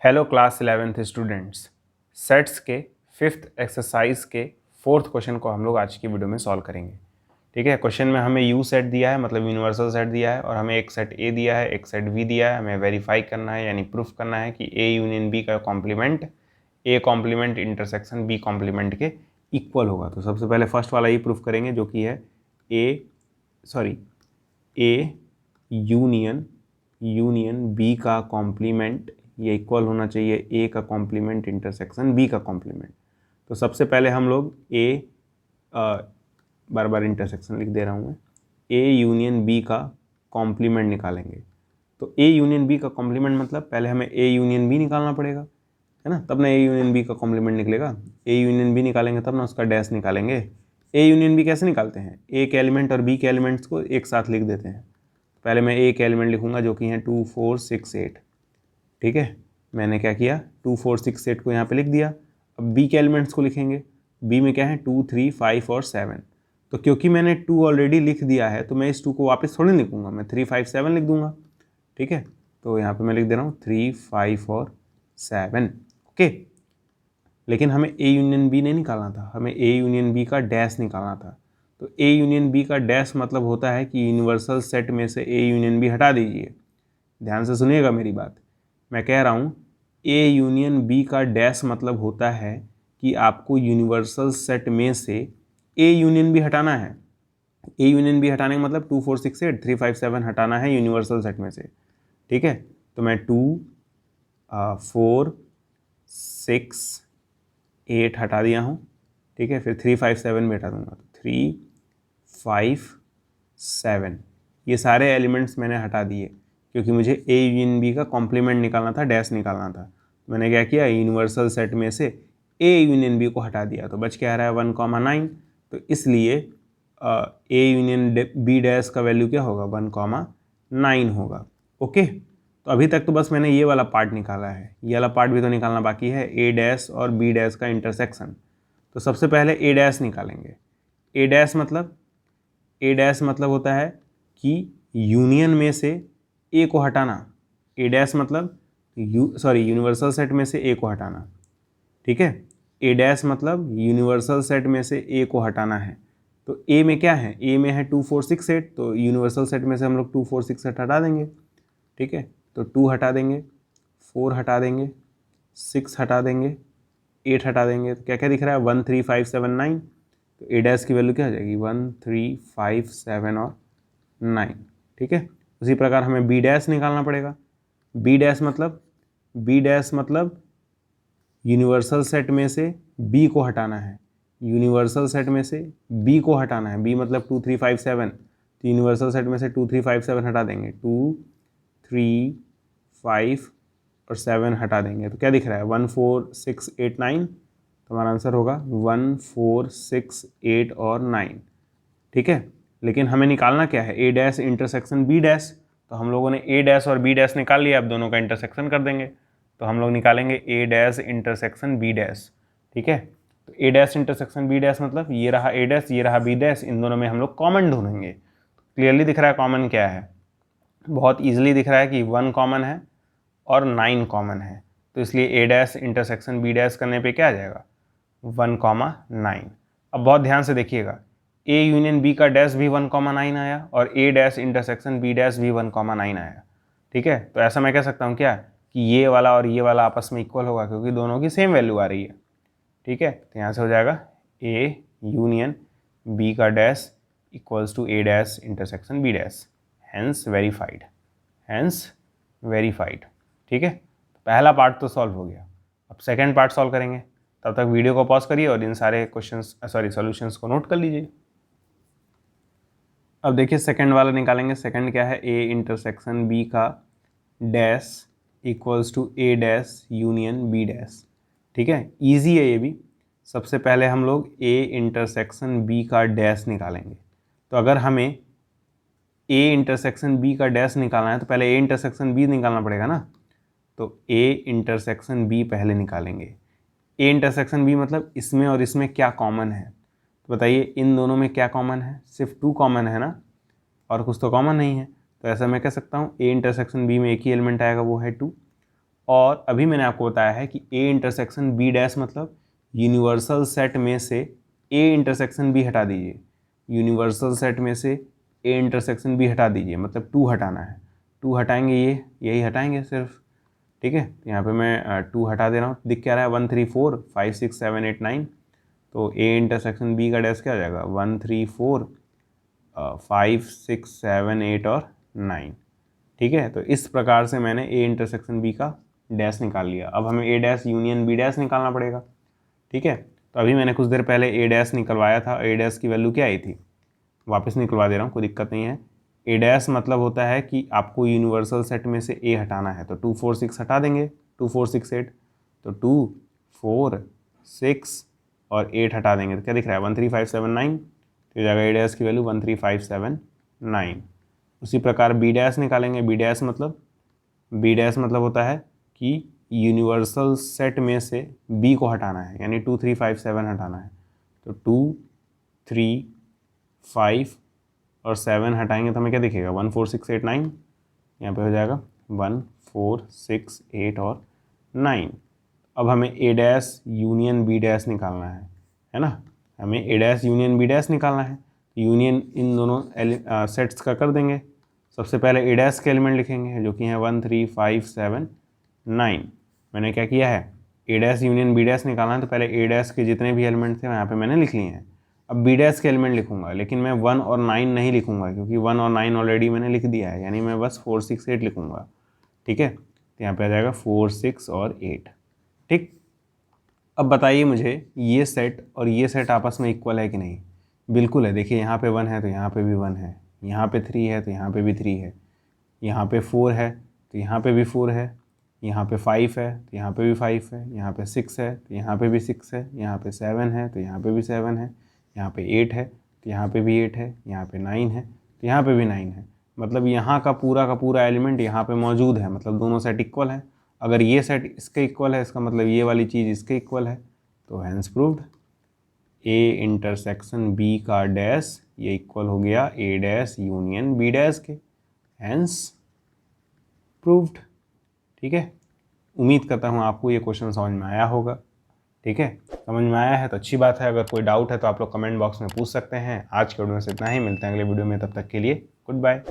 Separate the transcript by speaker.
Speaker 1: Hello class 11th students, sets के 5th exercise के 4th question को हम लोग आज की वीडियो में सॉल्व करेंगे। ठीक है, क्वेश्चन में हमें यू सेट दिया है, मतलब यूनिवर्सल सेट दिया है, और हमें एक सेट ए दिया है, एक सेट बी दिया है। हमें वेरीफाई करना है, यानी प्रूफ करना है कि ए यूनियन बी का complement A complement intersection B complement के इक्वल होगा। तो सबसे पहले फर्स्ट वाला ही प्रूफ करेंगे, जो कि है ए यूनियन बी का कॉम्प्लीमेंट ये इक्वल होना चाहिए ए का कॉम्प्लीमेंट इंटरसेक्शन बी का कॉम्प्लीमेंट। तो सबसे पहले हम लोग बार बार इंटरसेक्शन लिख दे रहा हूँ मैं, ए यूनियन बी का कॉम्प्लीमेंट निकालेंगे। तो ए यूनियन बी का कॉम्प्लीमेंट मतलब पहले हमें ए यूनियन बी निकालना पड़ेगा, है ना, तब ना ए यूनियन बी का कॉम्प्लीमेंट निकलेगा। ए यूनियन बी निकालेंगे तब ना उसका डैश निकालेंगे। ए यूनियन बी कैसे निकालते हैं, ए के एलिमेंट और बी के एलिमेंट्स को एक साथ लिख देते हैं। पहले मैं ए के एलिमेंट लिखूंगा, जो कि हैं 2 4 6 8। ठीक है, मैंने क्या किया, 2 4 6 8 को यहाँ पे लिख दिया। अब बी के एलिमेंट्स को लिखेंगे। बी में क्या है, 2 3 5 और 7। तो क्योंकि मैंने 2 ऑलरेडी लिख दिया है, तो मैं इस 2 को वापस थोड़ी लिखूंगा, मैं 3 5 7 लिख दूंगा। ठीक है, तो यहाँ पे मैं लिख दे रहा हूँ 3 5 और 7। ओके, लेकिन हमें ए यूनियन बी नहीं निकालना था, हमें ए यूनियन बी का डैश निकालना था। तो ए यूनियन बी का डैश मतलब होता है कि यूनिवर्सल सेट में से ए यूनियन बी हटा दीजिए। ध्यान से सुनिएगा मेरी बात, मैं कह रहा हूँ ए यूनियन बी का डैश मतलब होता है कि आपको यूनिवर्सल सेट में से ए यूनियन बी हटाना है। ए यूनियन बी हटाने का मतलब 2 4 6 8 3 5 7 हटाना है यूनिवर्सल सेट में से। ठीक है, तो मैं 2 4 6 8 हटा दिया हूँ। ठीक है, फिर 3 5 7 भी हटा दूंगा, तो 3 5 7 ये सारे एलिमेंट्स मैंने हटा दिए, क्योंकि मुझे ए यूनियन बी का कॉम्प्लीमेंट निकालना था, डैश निकालना था। मैंने क्या किया, यूनिवर्सल सेट में से ए यूनियन बी को हटा दिया, तो बच क्या आ रहा है 1,9। तो इसलिए ए यूनियन बी डैश का वैल्यू क्या होगा, 1,9 होगा। ओके, तो अभी तक तो बस मैंने ये वाला पार्ट निकाला है, ये वाला पार्ट भी तो निकालना बाकी है, ए डैश और बी डैश का इंटरसेक्शन। तो सबसे पहले ए डैश निकालेंगे। ए डैश मतलब होता है कि यूनियन में से ए को हटाना। ए डैश मतलब यूनिवर्सल सेट में से ए को हटाना। ठीक है, ए डैश मतलब यूनिवर्सल सेट में से ए को हटाना है। तो ए में क्या है, ए में है 2 4 6 8, तो यूनिवर्सल सेट में से हम लोग 2 4 6 8 हटा देंगे। ठीक है, तो 2 हटा देंगे, 4 हटा देंगे, 6 हटा देंगे, 8 हटा देंगे। तो क्या क्या दिख रहा है, 1 3 5 7 9। तो ए डैश की वैल्यू क्या हो जाएगी, 1 3 5 7 और 9। ठीक है, उसी प्रकार हमें बी डैश निकालना पड़ेगा। बी डैश मतलब यूनिवर्सल सेट में से बी को हटाना है। यूनिवर्सल सेट में से बी को हटाना है, बी मतलब 2 3 5 7। तो यूनिवर्सल सेट में से 2 3 5 7 हटा देंगे, 2 3 5 और 7 हटा देंगे। तो क्या दिख रहा है, 1 4 6 8 9। तो हमारा आंसर होगा 1 4 6 8 और 9। ठीक है, लेकिन हमें निकालना क्या है, ए डैश इंटरसेक्शन बी डैश। तो हम लोगों ने ए डैश और बी डैश निकाल लिया, अब दोनों का इंटरसेक्शन कर देंगे। तो हम लोग निकालेंगे ए डैश इंटरसेक्शन बी डैश। ठीक है, तो ए डैश इंटरसेक्शन बी डैश मतलब ये रहा ए डैश, ये रहा बी डैश, इन दोनों में हम लोग कॉमन ढूंढेंगे। क्लियरली दिख रहा है कॉमन क्या है, बहुत ईजिली दिख रहा है कि 1 कॉमन है और 9 कॉमन है। तो इसलिए ए डैश इंटरसेक्शन बी डैश करने पे क्या आ जाएगा, 1,9। अब बहुत ध्यान से देखिएगा, ए यूनियन बी का डैश भी 1,9 आया और ए डैश इंटरसेक्शन बी डैश भी 1,9 आया। ठीक है, तो ऐसा मैं कह सकता हूँ क्या, कि ये वाला और ये वाला आपस में इक्वल होगा, क्योंकि दोनों की सेम वैल्यू आ रही है। ठीक है, तो यहाँ से हो जाएगा ए यूनियन बी का dash equals to A dash intersection B dash, hence verified. ठीक है, पहला पार्ट तो सॉल्व हो गया। अब सेकेंड पार्ट सॉल्व करेंगे, तब तक वीडियो को पॉज करिए और इन सारे सॉल्यूशंस को नोट कर लीजिए। अब देखिए सेकंड वाला निकालेंगे। सेकंड क्या है, ए इंटरसेक्शन बी का dash equals to A dash union B dash. ठीक है, ईजी है ये भी। सबसे पहले हम लोग ए इंटरसेक्शन बी का डैश निकालेंगे। तो अगर हमें ए इंटरसेक्शन बी का डैश निकालना है, तो पहले ए इंटरसेक्शन बी निकालना पड़ेगा ना। तो ए इंटरसेक्शन बी पहले निकालेंगे। ए इंटरसेक्शन बी मतलब इसमें और इसमें क्या कॉमन है, तो बताइए इन दोनों में क्या कॉमन है, सिर्फ 2 कॉमन है ना, और कुछ तो कॉमन नहीं है। तो ऐसा मैं कह सकता हूँ ए इंटरसेक्शन बी में एक ही एलिमेंट आएगा, वो है 2। और अभी मैंने आपको बताया है कि ए इंटरसेक्शन बी डैश मतलब यूनिवर्सल सेट में से ए इंटरसेक्शन बी हटा दीजिए, यूनिवर्सल सेट में से ए इंटरसेक्शन बी हटा दीजिए, मतलब 2 हटाना है। 2 हटाएंगे, ये यही हटाएंगे सिर्फ, ठीक है। यहाँ पे मैं 2 हटा दे रहा हूँ, दिख क्या रहा है 1 3 4 5 6 7 8 9, तो ए इंटरसेक्शन बी का डैश क्या हो जाएगा 1 3 4 5 6 7 8 और 9, ठीक है। तो इस प्रकार से मैंने ए इंटरसेक्शन बी का डैश निकाल लिया। अब हमें ए डैश यूनियन बी डैश निकालना पड़ेगा, ठीक है। तो अभी मैंने कुछ देर पहले ए डैश निकलवाया था, ए डैश की वैल्यू क्या आई थी, वापस निकलवा दे रहा हूँ, कोई दिक्कत नहीं है। ए डैश मतलब होता है कि आपको यूनिवर्सल सेट में से ए हटाना है, तो 2 4 6 हटा देंगे, 2 4 6 8, तो 2 4 6 और 8 हटा देंगे, तो क्या दिख रहा है 1 3 5 7 9, तो जाएगा ए डैश की वैल्यू 1 3 5 7 9। उसी प्रकार बी डैश निकालेंगे, बी डैश मतलब होता है कि यूनिवर्सल सेट में से बी को हटाना है, यानी 2 3 5 7 हटाना है, तो 2 3 5 और 7 हटाएंगे तो हमें क्या दिखेगा 1 4 6 8 9, यहाँ पे हो जाएगा 1 4 6 8 और 9। अब हमें ए डैश यूनियन बी डैश निकालना है ना, हमें ए डैश यूनियन बी डैश निकालना है। यूनियन इन दोनों सेट्स का कर देंगे। सबसे पहले ए डैश के एलिमेंट लिखेंगे जो कि हैं 1 3 5 7 9। मैंने क्या किया है, ए डैश यूनियन बी डैश निकालना है, तो पहले ए डैश के जितने भी एलिमेंट थे यहाँ पे मैंने लिख लिए हैं। अब बी डैश के एलिमेंट लिखूंगा, लेकिन मैं 1 और 9 नहीं लिखूंगा, क्योंकि 1 और 9 ऑलरेडी मैंने लिख दिया है, यानी मैं बस 4 6 8 लिखूंगा, ठीक है। तो यहाँ पे आ जाएगा 4 6 और 8, ठीक। अब बताइए मुझे ये सेट और ये सेट आपस में इक्वल है कि नहीं। बिल्कुल है, देखिए यहाँ पे 1 है तो यहाँ पे भी 1 है, यहाँ पे 3 है तो यहाँ पे भी 3 है, यहाँ पे 4 है तो यहाँ पे भी 4 है, यहाँ पे 5 है तो यहाँ पे भी 5 है, यहाँ पे 6 है तो यहाँ पे भी 6 है, यहाँ पे 7 है तो यहाँ पे भी 7 है, यहाँ पे 8 है तो यहाँ पे भी 8 है, यहाँ पे 9 है तो यहाँ पे भी 9 है। मतलब यहाँ का पूरा एलिमेंट यहाँ पे मौजूद है, मतलब दोनों सेट इक्वल है। अगर ये सेट इसके इक्वल है, इसका मतलब ये वाली चीज़ इसके इक्वल है, तो hence proved A intersection B का डैश ये इक्वल हो गया A dash union B dash के, हैंस प्रूव्ड, ठीक है। उम्मीद करता हूँ आपको ये क्वेश्चन समझ में आया होगा, ठीक है। समझ में आया है तो अच्छी बात है, अगर कोई डाउट है तो आप लोग कमेंट बॉक्स में पूछ सकते हैं। आज के वीडियो में से इतना ही, मिलते हैं अगले वीडियो में, तब तक के लिए गुड बाय।